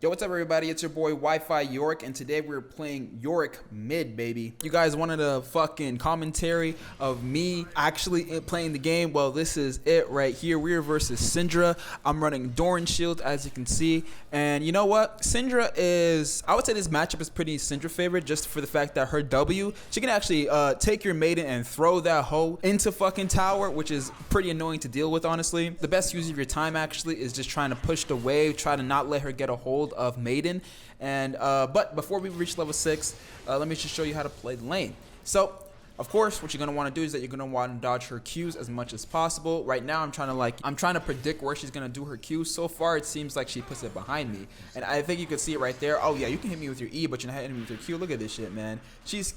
Yo, what's up, everybody? It's your boy Wi-Fi Yorick, and today we're playing Yorick mid, baby. You guys wanted a fucking commentary of me actually playing the game? Well, this is it right here. We're versus Syndra. I'm running Doran Shield, as you can see, and you know what? Syndra is, I would say this matchup is pretty Syndra favorite, just for the fact that her W, she can actually take your maiden and throw that hoe into fucking tower, which is pretty annoying to deal with, honestly. The best use of your time actually is just trying to push the wave, try to not let her get a hold of maiden. And but before we reach level 6, let me just show you how to play the lane. So of course what you're going to want to do is that you're going to want to dodge her Qs as much as possible. Right now I'm trying to predict where she's going to do her Qs. So far it seems like she puts it behind me, and I think you can see it right there. Oh yeah, you can hit me with your E, but you're not hitting me with your Q. Look at this shit, man. She's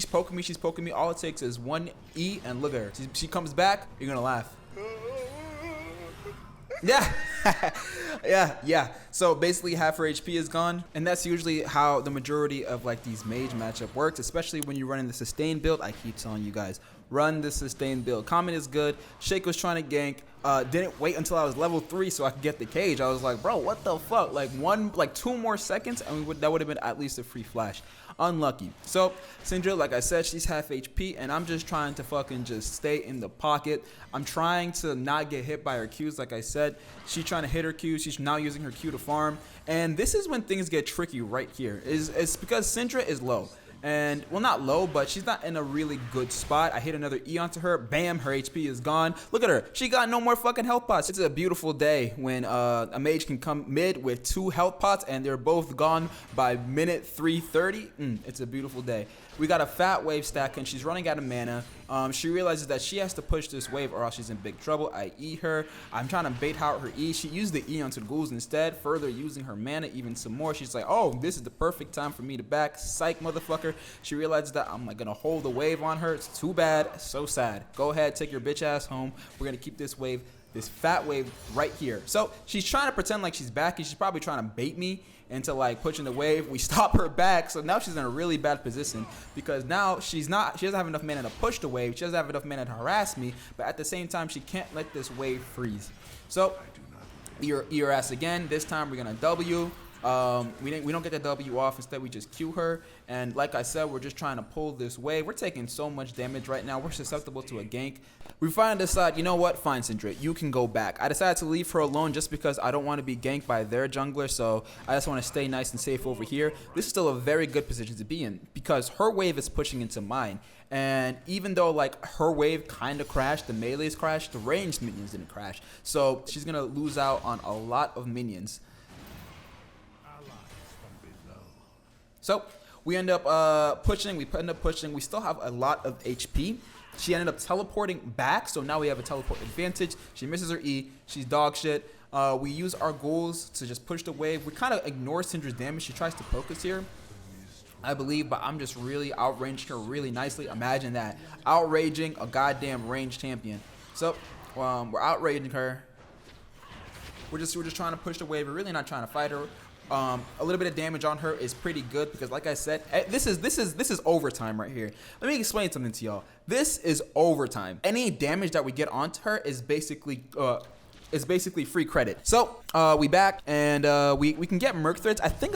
poking me. All it takes is one E, and look at her. She comes back, you're going to laugh. Yeah. yeah. So basically half her HP is gone, and that's usually how the majority of like these mage matchup works, especially when you're running the sustain build. I keep telling you guys, run the sustain build. Comment is good. Shake was trying to gank, didn't wait until I was level 3 so I could get the cage. I was like, bro, what the fuck? Like 2 more seconds and that would have been at least a free flash. Unlucky. So Syndra, like I said, she's half HP, and I'm just trying to fucking just stay in the pocket. I'm trying to not get hit by her Qs. Like I said, she's trying to hit her Qs. She's now using her Q to farm, and this is when things get tricky right here. It's because Syndra is low. And well, not low, but she's not in a really good spot. I hit another E onto her, bam, her HP is gone. Look at her, she got no more fucking health pots. It's a beautiful day when a mage can come mid with 2 health pots and they're both gone by minute 330. It's a beautiful day. We got a fat wave stack and she's running out of mana. She realizes that she has to push this wave or else she's in big trouble. I E her. I'm trying to bait out her E. She used the E onto the ghouls instead, further using her mana even some more. She's like, oh, this is the perfect time for me to back. Psych, motherfucker. She realizes that I'm like gonna hold the wave on her. It's too bad, so sad. Go ahead, take your bitch ass home. We're gonna keep this wave, this fat wave right here. So she's trying to pretend like she's backing. She's probably trying to bait me into like pushing the wave. We stop her back, so now she's in a really bad position because now she doesn't have enough mana to push the wave. She doesn't have enough mana to harass me, but at the same time she can't let this wave freeze. So your ass again. This time we're gonna W. We don't get the W off. Instead we just Q her, and like I said, we're just trying to pull this wave. We're taking so much damage right now. We're susceptible to a gank. We finally decide, you know what, fine, Syndra, you can go back. I decided to leave her alone just because I don't want to be ganked by their jungler, so I just want to stay nice and safe over here. This is still a very good position to be in because her wave is pushing into mine, and even though like her wave kind of crashed, the melee's crashed, the ranged minions didn't crash, so she's gonna lose out on a lot of minions. So we end up pushing. We still have a lot of HP. She ended up teleporting back, so now we have a teleport advantage. She misses her E. She's dog shit. We use our ghouls to just push the wave. We kind of ignore Syndra's damage. She tries to poke us here, I believe, but I'm just really outranging her really nicely. Imagine that, outraging a goddamn ranged champion. So we're outraging her. We're just trying to push the wave. We're really not trying to fight her. A little bit of damage on her is pretty good because, like I said, this is overtime right here. Let me explain something to y'all. This is overtime. Any damage that we get onto her is basically free credit. So we back, and we can get Merc threads. I think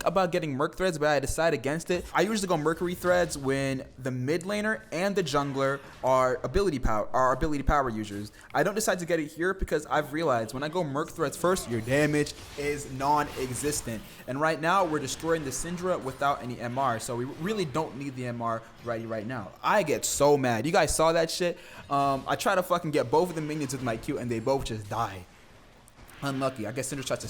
about getting Merc threads, but I decide against it. I usually go Mercury threads when the mid laner and the jungler are ability power users. I don't decide to get it here because I've realized when I go Merc threads first, your damage is non-existent. And right now we're destroying the Syndra without any MR, so we really don't need the MR right now. I get so mad. You guys saw that shit. I try to fucking get both of the minions with my Q and they both just die. Unlucky. I guess Syndra tries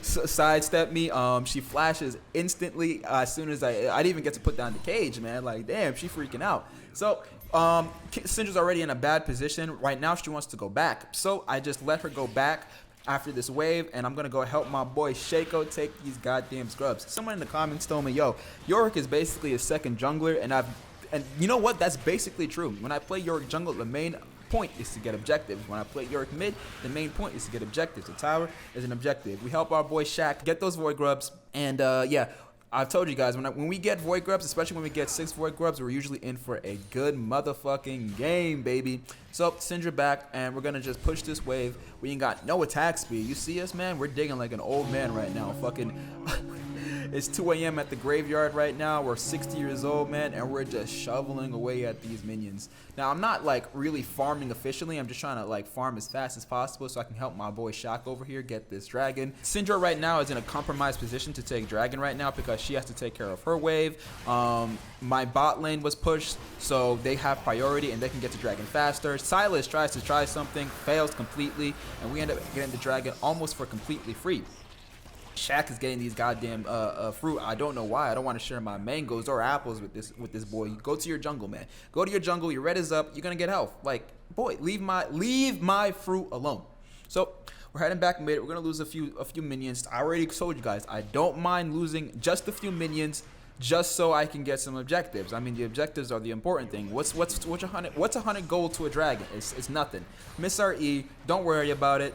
to sidestep me. She flashes instantly as soon as I didn't even get to put down the cage, man. Like, damn, she freaking out. So Syndra's already in a bad position. Right now she wants to go back. So I just let her go back after this wave, and I'm gonna go help my boy Shaco take these goddamn scrubs. Someone in the comments told me, yo, Yorick is basically a second jungler, and you know what? That's basically true. When I play Yorick jungle, the main point is to get objectives. When I play Yorick mid, the main point is to get objectives. The tower is an objective. We help our boy Shaq get those void grubs, and yeah, I've told you guys, when we get Void Grubs, especially when we get 6 Void Grubs, we're usually in for a good motherfucking game, baby. So, Syndra back, and we're going to just push this wave. We ain't got no attack speed. You see us, man? We're digging like an old man right now. Fucking... It's 2 a.m. at the graveyard right now. We're 60 years old, man, and we're just shoveling away at these minions. Now, I'm not, like, really farming efficiently. I'm just trying to, like, farm as fast as possible so I can help my boy Shock over here get this dragon. Syndra right now is in a compromised position to take dragon right now because she has to take care of her wave. My bot lane was pushed, so they have priority and they can get to dragon faster. Silas tries to try something, fails completely, and we end up getting the dragon almost for completely free. Shaq is getting these goddamn fruit. I don't know why. I don't want to share my mangoes or apples with this boy. Go to your jungle, man. Go to your jungle. Your red is up. You're gonna get health. Like, boy, leave my fruit alone. So we're heading back mid. We're gonna lose a few minions. I already told you guys I don't mind losing just a few minions, just so I can get some objectives. I mean, the objectives are the important thing. What's 100 gold to a dragon? It's nothing. Miss our E. Don't worry about it.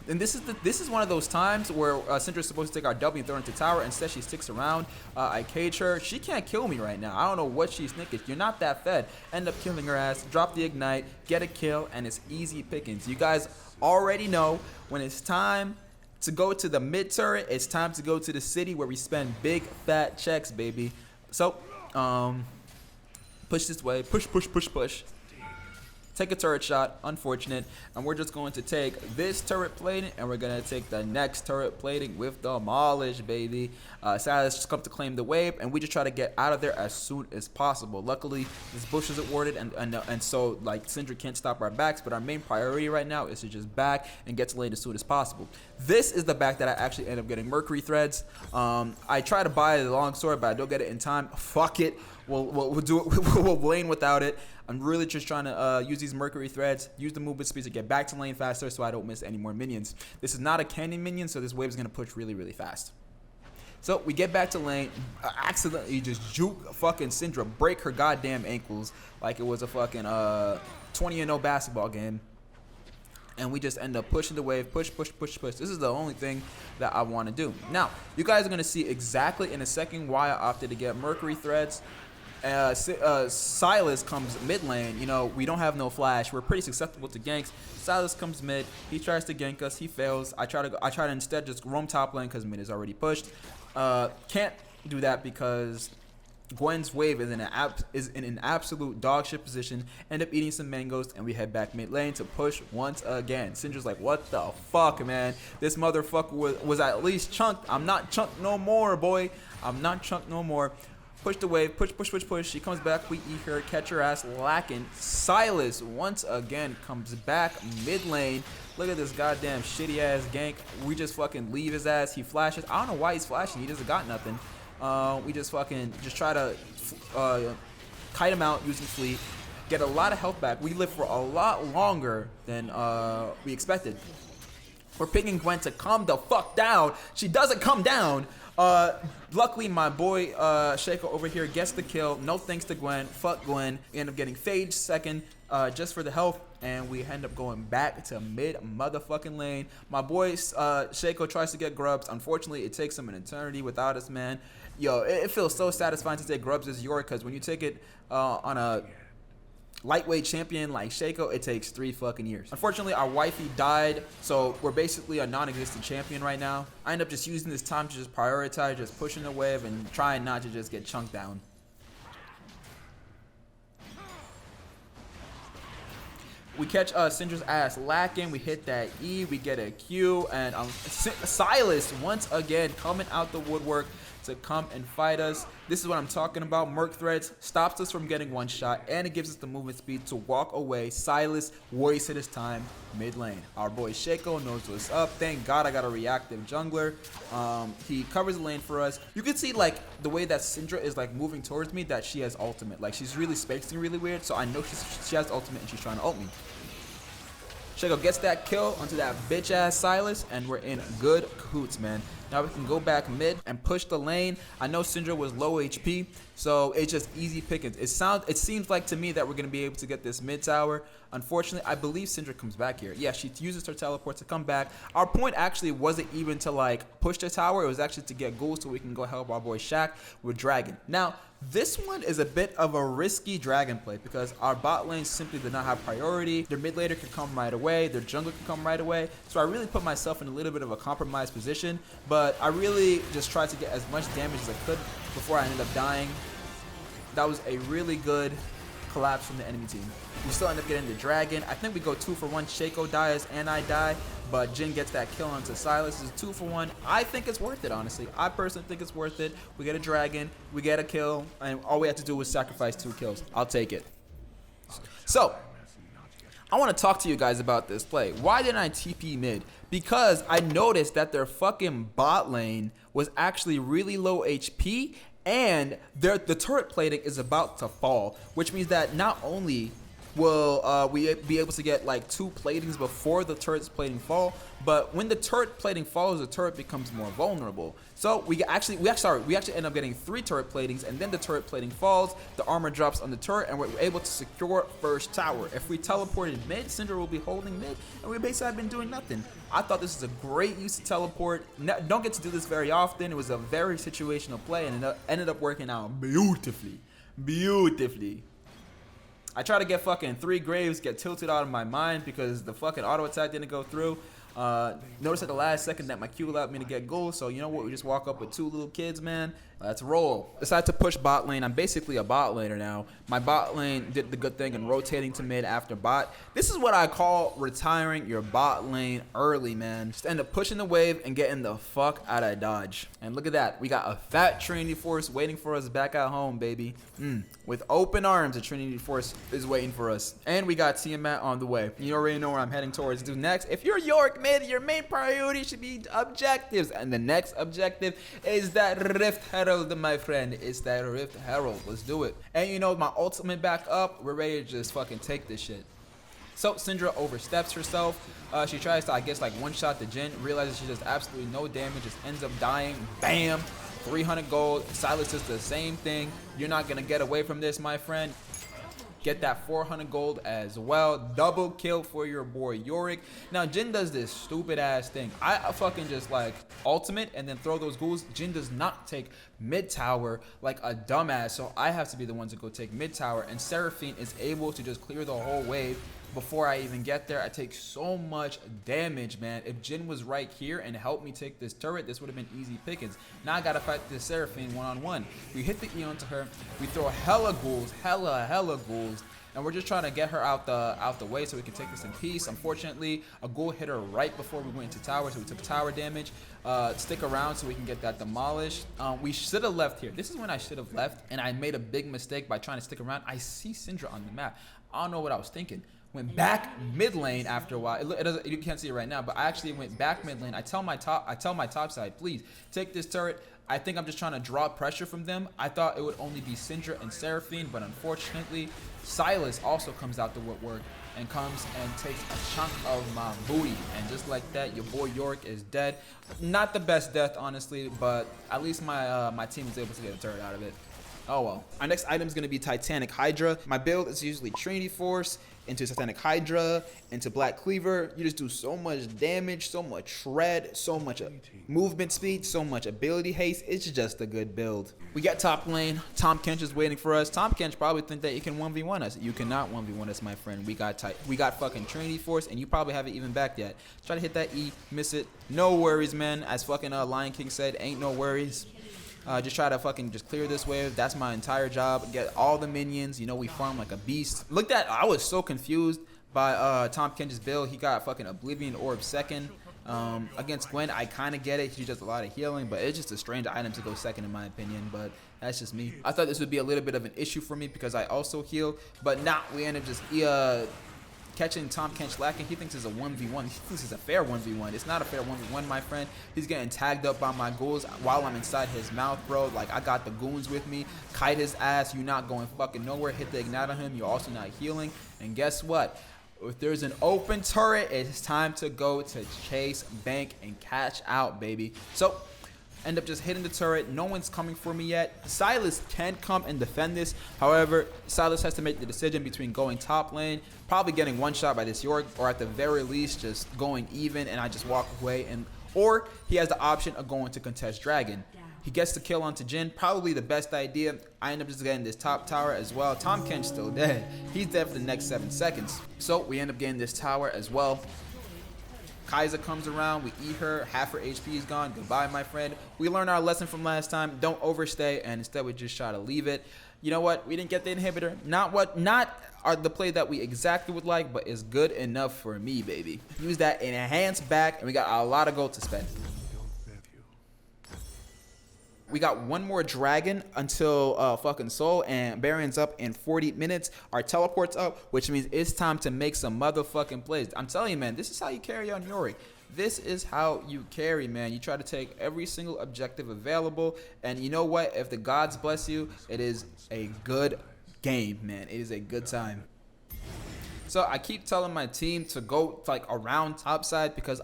And this is one of those times where Syndra's supposed to take our W and throw it into tower. Instead, she sticks around. I cage her. She can't kill me right now. I don't know what she's thinking. You're not that fed. End up killing her ass. Drop the ignite. Get a kill. And it's easy pickings. You guys already know when it's time to go to the mid turret. It's time to go to the city where we spend big fat checks, baby. So, push this way. Push, push, push, push. Take a turret shot, unfortunate, and we're just going to take this turret plating and we're going to take the next turret plating with Demolish, baby. Silas just come to claim the wave, and we just try to get out of there as soon as possible. Luckily, this bush isn't warded, and so, like, Syndra can't stop our backs, but our main priority right now is to just back and get to lane as soon as possible. This is the back that I actually end up getting Mercury Threads. I try to buy the longsword, but I don't get it in time. Fuck it. We'll do it. We'll lane without it. I'm really just trying to use these Mercury Threads, use the movement speed to get back to lane faster so I don't miss any more minions. This is not a cannon minion, so this wave is going to push really, really fast. So we get back to lane, accidentally just juke fucking Syndra, break her goddamn ankles like it was a fucking 20-0 basketball game. And we just end up pushing the wave, push, push, push, push. This is the only thing that I want to do. Now, you guys are going to see exactly in a second why I opted to get Mercury Threads. Silas comes mid lane. You know, we don't have no flash. We're pretty susceptible to ganks. Silas comes mid. He tries to gank us. He fails. I try to instead just roam top lane because mid is already pushed. Can't do that because Gwen's wave is in an absolute dog shit position. End up eating some mangoes, and we head back mid lane to push once again. Syndra's like, what the fuck, man? This motherfucker was at least chunked. I'm not chunked no more, boy. I'm not chunked no more. Push the wave, push, push, push, push. She comes back, we eat her, catch her ass lacking. Silas once again comes back mid lane. Look at this goddamn shitty ass gank. We just fucking leave his ass. He flashes. I don't know why he's flashing. He doesn't got nothing. We just try to kite him out using fleet. Get a lot of health back. We live for a lot longer than we expected. We're picking Gwen to calm the fuck down. She doesn't come down. Luckily, my boy Shaco over here gets the kill. No thanks to Gwen. Fuck Gwen. We end up getting Phage second just for the health, and we end up going back to mid motherfucking lane. My boy Shaco tries to get grubs. Unfortunately, it takes him an eternity without us, man. Yo, it feels so satisfying to take grubs as Yorick, because when you take it on a lightweight champion like Shaco, it takes 3 fucking years. Unfortunately, our wifey died, so we're basically a non-existent champion right now. I end up just using this time to just prioritize, just pushing the wave and trying not to just get chunked down. We catch Syndra's ass lacking. We hit that E. We get a Q. And Silas, once again, coming out the woodwork to come and fight us. This is what I'm talking about. Merc Threads stops us from getting one shot, and it gives us the movement speed to walk away. Silas wasted his time mid lane. Our boy Shaco knows what's up. Thank God I got a reactive jungler. He covers the lane for us. You can see, like, the way that Syndra is, like, moving towards me, that she has ultimate. Like, she's really spacing really weird, so I know she has ultimate and she's trying to ult me. Shaco gets that kill onto that bitch ass Silas, and we're in good cahoots, man. Now we can go back mid and push the lane. I know Syndra was low HP, so it's just easy pickings. It seems like to me that we're gonna be able to get this mid tower. Unfortunately, I believe Syndra comes back here. Yeah, she uses her teleport to come back. Our point actually wasn't even to like push the tower. It was actually to get ghouls so we can go help our boy Shaq with Dragon. Now, this one is a bit of a risky Dragon play because our bot lane simply did not have priority. Their mid laner can come right away. Their jungle can come right away. So I really put myself in a little bit of a compromised position, but I really just tried to get as much damage as I could before I ended up dying. That was a really good collapse from the enemy team. We still end up getting the Dragon. I think we go 2 for 1. Shaco dies and I die, but Jhin gets that kill onto Silas. It's 2 for 1. I think it's worth it, honestly. I personally think it's worth it. We get a Dragon, we get a kill, and all we have to do is sacrifice 2 kills. I'll take it. So, I want to talk to you guys about this play. Why didn't I TP mid? Because I noticed that their fucking bot lane was actually really low HP, and the turret plating is about to fall, which means that not only will we be able to get like 2 platings before the turret's plating fall, but when the turret plating falls, the turret becomes more vulnerable. So we actually end up getting 3 turret platings, and then the turret plating falls, the armor drops on the turret, and we're able to secure first tower. If we teleported mid, Syndra will be holding mid, and we basically have been doing nothing. I thought this was a great use to teleport. Don't get to do this very often. It was a very situational play, and it ended up working out beautifully. Beautifully. I tried to get fucking 3 graves, get tilted out of my mind because the fucking auto attack didn't go through. Notice at the last second that my Q allowed me to get gold, so you know what, we just walk up with 2 little kids, man. Let's roll. Decided to push bot lane. I'm basically a bot laner now. My bot lane did the good thing and rotating to mid after bot. This is what I call retiring your bot lane early, man. Just end up pushing the wave and getting the fuck out of dodge. And look at that. We got a fat Trinity Force waiting for us back at home, baby. With open arms, a Trinity Force is waiting for us. And we got Tiamat on the way. You already know where I'm heading towards to next. If you're Yorick mid, your main priority should be objectives. And the next objective is that Rift Herald, my friend. It's that Rift Herald. Let's do it. And you know, my ultimate back up. We're ready to just fucking take this shit. So Syndra oversteps herself. She tries to, I guess, like one-shot the Jhin. Realizes she does absolutely no damage. Just ends up dying. Bam. 300 gold. Silas does the same thing. You're not gonna get away from this, my friend. Get that 400 gold as well. Double kill for your boy Yorick. Now Jhin does this stupid ass thing. I fucking just like ultimate and then throw those ghouls. Jhin does not take mid tower like a dumbass, so I have to be the one to go take mid tower, and Seraphine is able to just clear the whole wave. Before I even get there, I take so much damage, man. If Jhin was right here and helped me take this turret, this would have been easy pickings. Now I gotta fight this Seraphine one-on-one. We hit the E onto her. We throw hella ghouls, hella ghouls, and we're just trying to get her out the way so we can take this in peace. Unfortunately, a ghoul hit her right before we went into tower, so we took tower damage. Stick around so we can get that demolished. We should have left here. This is when I should have left, and I made a big mistake by trying to stick around. I see Syndra on the map. I don't know what I was thinking. Went back mid lane after a while. You can't see it right now, but I actually went back mid lane. I tell my top side, please take this turret. I think I'm just trying to draw pressure from them. I thought it would only be Syndra and Seraphine, but unfortunately, Silas also comes out the woodwork and comes and takes a chunk of my booty. And just like that, your boy Yorick is dead. Not the best death, honestly, but at least my team was able to get a turret out of it. Oh well. Our next item is going to be Titanic Hydra. My build is usually Trinity Force into Titanic Hydra, into Black Cleaver. You just do so much damage, so much shred, so much movement speed, so much ability haste. It's just a good build. We got top lane. Tom Kench is waiting for us. Tom Kench probably think that you can 1v1 us. You cannot 1v1 us, my friend. We got fucking Trinity Force, and you probably haven't even backed yet. Try to hit that E, miss it. No worries, man. As fucking Lion King said, ain't no worries. Just try to fucking just clear this wave. That's my entire job. Get all the minions. You know, we farm like a beast. Look at, I was so confused by Tom Kench's build. He got fucking Oblivion Orb second. Against Gwen, I kind of get it. She does a lot of healing, but it's just a strange item to go second in my opinion. But that's just me. I thought this would be a little bit of an issue for me because I also heal. But nah, we end up just catching Tom Kench lacking. He thinks it's a 1v1. He thinks it's a fair 1v1. It's not a fair 1v1, my friend. He's getting tagged up by my ghouls while I'm inside his mouth, bro. Like, I got the goons with me. Kite his ass. You're not going fucking nowhere. Hit the ignite on him. You're also not healing. And guess what? If there's an open turret, it's time to go to chase, bank, and catch out, baby. So, End up just hitting the turret. No one's coming for me yet. Silas can come and defend this. However, Silas has to make the decision between going top lane, probably getting one shot by this Yorick, or at the very least just going even and I just walk away, and or he has the option of going to contest Dragon. He gets the kill onto Jhin, probably the best idea. I end up just getting this top tower as well. Tahm Kench's still dead. He's dead for the next 7 seconds. So we end up getting this tower as well. Kai'Sa comes around, we eat her, half her HP is gone. Goodbye, my friend. We learned our lesson from last time. Don't overstay, and instead we just try to leave it. You know what? We didn't get the inhibitor. Not the play that we exactly would like, but it's good enough for me, baby. Use that enhanced back, and we got a lot of gold to spend. We got one more dragon until fucking Soul, and Baron's up in 40 minutes. Our teleport's up, which means it's time to make some motherfucking plays. I'm telling you, man, this is how you carry on Yorick. This is how you carry, man. You try to take every single objective available, and you know what? If the gods bless you, it is a good game, man. It is a good time. So I keep telling my team to go like around topside because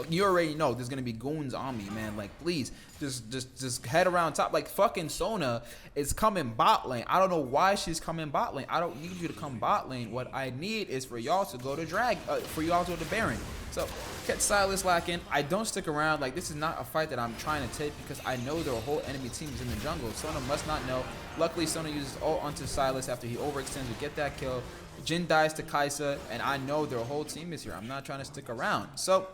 you already know there's gonna be goons on me, man. Like, please, just head around top. Like, fucking Sona is coming bot lane. I don't know why she's coming bot lane. I don't need you to come bot lane. What I need is for y'all to go to for y'all to go to Baron. So catch Silas lacking. I don't stick around. Like, this is not a fight that I'm trying to take because I know their whole enemy team is in the jungle. Sona must not know. Luckily, Sona uses ult onto Silas after he overextends. We get that kill. Jhin dies to Kai'Sa, and I know their whole team is here. I'm not trying to stick around. So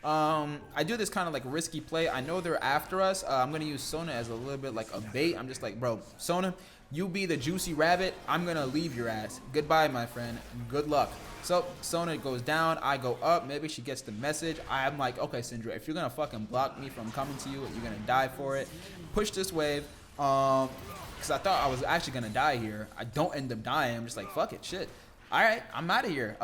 I do this kind of like risky play. I know they're after us. I'm going to use Sona as a little bit like a bait. I'm just like, bro, Sona, you be the juicy rabbit. I'm going to leave your ass. Goodbye, my friend. Good luck. So Sona goes down. I go up. Maybe she gets the message. I'm like, okay, Syndra, if you're going to fucking block me from coming to you, you're going to die for it. Push this wave. Because I thought I was actually going to die here. I don't end up dying. I'm just like, fuck it, shit. All right, I'm out of here.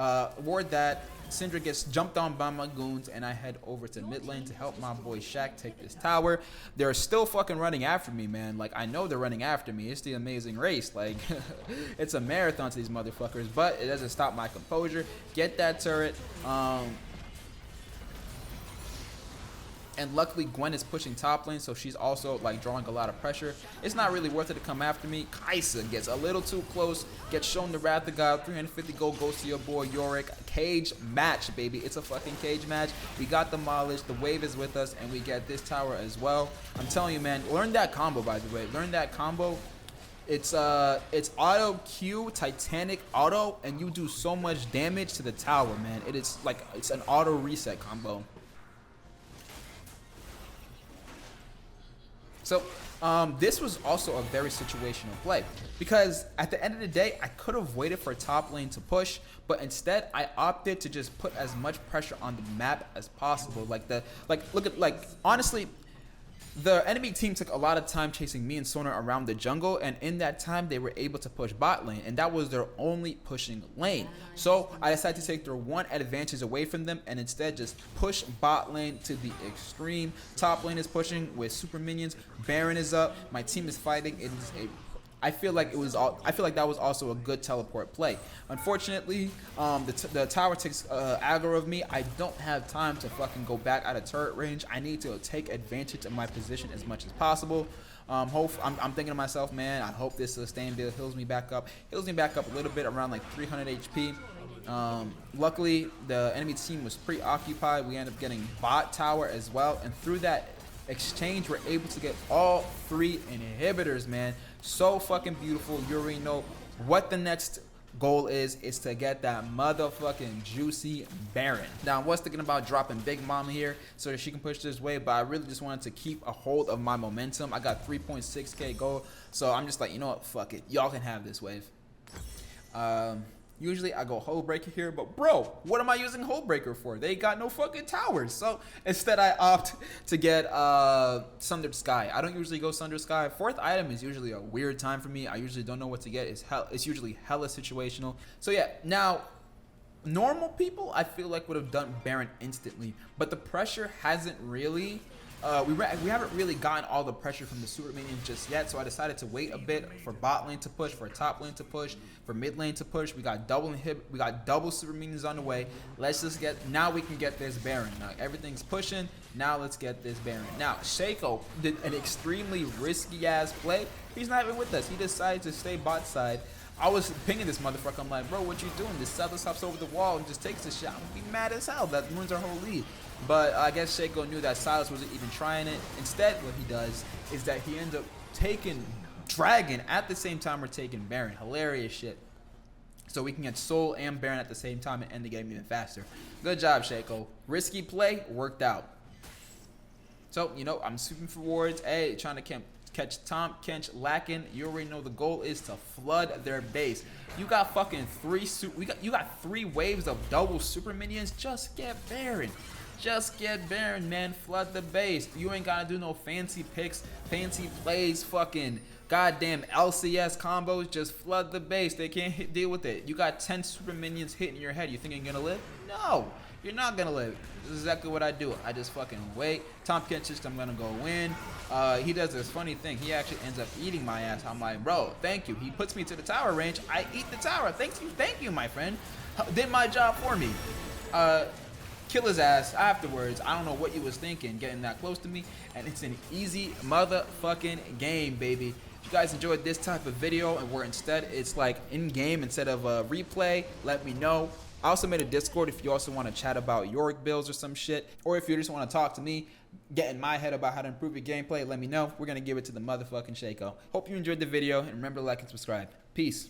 Ward that. Syndra gets jumped on by my goons, and I head over to mid lane to help my boy Shaq take this tower. They're still fucking running after me, man. Like, I know they're running after me. It's the amazing race. Like, it's a marathon to these motherfuckers, but it doesn't stop my composure. Get that turret. And luckily Gwen is pushing top lane, so she's also like drawing a lot of pressure. It's not really worth it to come after me. Kai'Sa gets a little too close, gets shown the Wrath of God. 350 gold goes to your boy Yorick. Cage match, baby. It's a fucking cage match. We got demolished. The wave is with us, and we get this tower as well. I'm telling you, man, learn that combo, by the way. Learn that combo. It's auto Q, Titanic auto, and you do so much damage to the tower, man. It is like, it's an auto reset combo. So this was also a very situational play because at the end of the day, I could have waited for top lane to push, but instead I opted to just put as much pressure on the map as possible. Honestly, the enemy team took a lot of time chasing me and Sona around the jungle, and in that time they were able to push bot lane, and that was their only pushing lane. So I decided to take their one advantage away from them and instead just push bot lane to the extreme. Top lane is pushing with super minions. Baron is up. My team is fighting. It is a I feel like that was also a good teleport play. Unfortunately, the tower takes aggro of me. I don't have time to fucking go back out of turret range. I need to take advantage of my position as much as possible. I'm thinking to myself, man, I hope this sustained build heals me back up. Heals me back up a little bit, around like 300 HP. Luckily, the enemy team was preoccupied. We ended up getting bot tower as well, and through that exchange, we're able to get all 3 inhibitors, man. So fucking beautiful. You already know what the next goal is to get that motherfucking juicy Baron. Now I was thinking about dropping Big Mama here so that she can push this wave, but I really just wanted to keep a hold of my momentum. I got 3.6k gold, so I'm just like, you know what, fuck it, y'all can have this wave. Usually I go Hold Breaker here, but bro, what am I using Hold Breaker for? They got no fucking towers. So instead I opt to get Sundered Sky. I don't usually go Sundered Sky. 4th item is usually a weird time for me. I usually don't know what to get. It's usually hella situational. So yeah, now normal people I feel like would have done Baron instantly, but the pressure hasn't really We haven't really gotten all the pressure from the super minions just yet, so I decided to wait a bit for bot lane to push, for top lane to push, for mid lane to push. We got double super minions on the way. Let's just now we can get this Baron. Now everything's pushing. Now let's get this Baron. Now Shaco did an extremely risky ass play. He's not even with us. He decided to stay bot side. I was pinging this motherfucker. I'm like, bro, what you doing? This Celtics hops over the wall and just takes the shot. I'm gonna be mad as hell. That ruins our whole lead. But I guess Shaco knew that Silas wasn't even trying it. Instead, what he does is that he ends up taking Dragon at the same time we're taking Baron. Hilarious shit. So we can get Soul and Baron at the same time and end the game even faster. Good job, Shaco. Risky play, worked out. So, you know, I'm sweeping for wards. Hey, trying to catch Tom, Kench, lacking. You already know the goal is to flood their base. You got fucking you got 3 waves of double super minions. Just get Baron. Just get Baron, man. Flood the base. You ain't gotta do no fancy picks, fancy plays, fucking goddamn LCS combos. Just flood the base. They can't deal with it. You got 10 super minions hitting your head. You think you're gonna live? No, you're not gonna live. This is exactly what I do. I just fucking wait. Tom Kenchich, I'm gonna go win. He does this funny thing. He actually ends up eating my ass. I'm like, bro, thank you. He puts me to the tower range. I eat the tower. Thank you, my friend. Did my job for me. Kill his ass afterwards. I don't know what you was thinking getting that close to me, and it's an easy motherfucking game, baby. If you guys enjoyed this type of video and where instead it's like in game instead of a replay, let me know. I also made a Discord if you also want to chat about Yorick builds or some shit, or if you just want to talk to me, get in my head about how to improve your gameplay, let me know. We're gonna give it to the motherfucking Shaco. Hope you enjoyed the video, and remember to like and subscribe. Peace.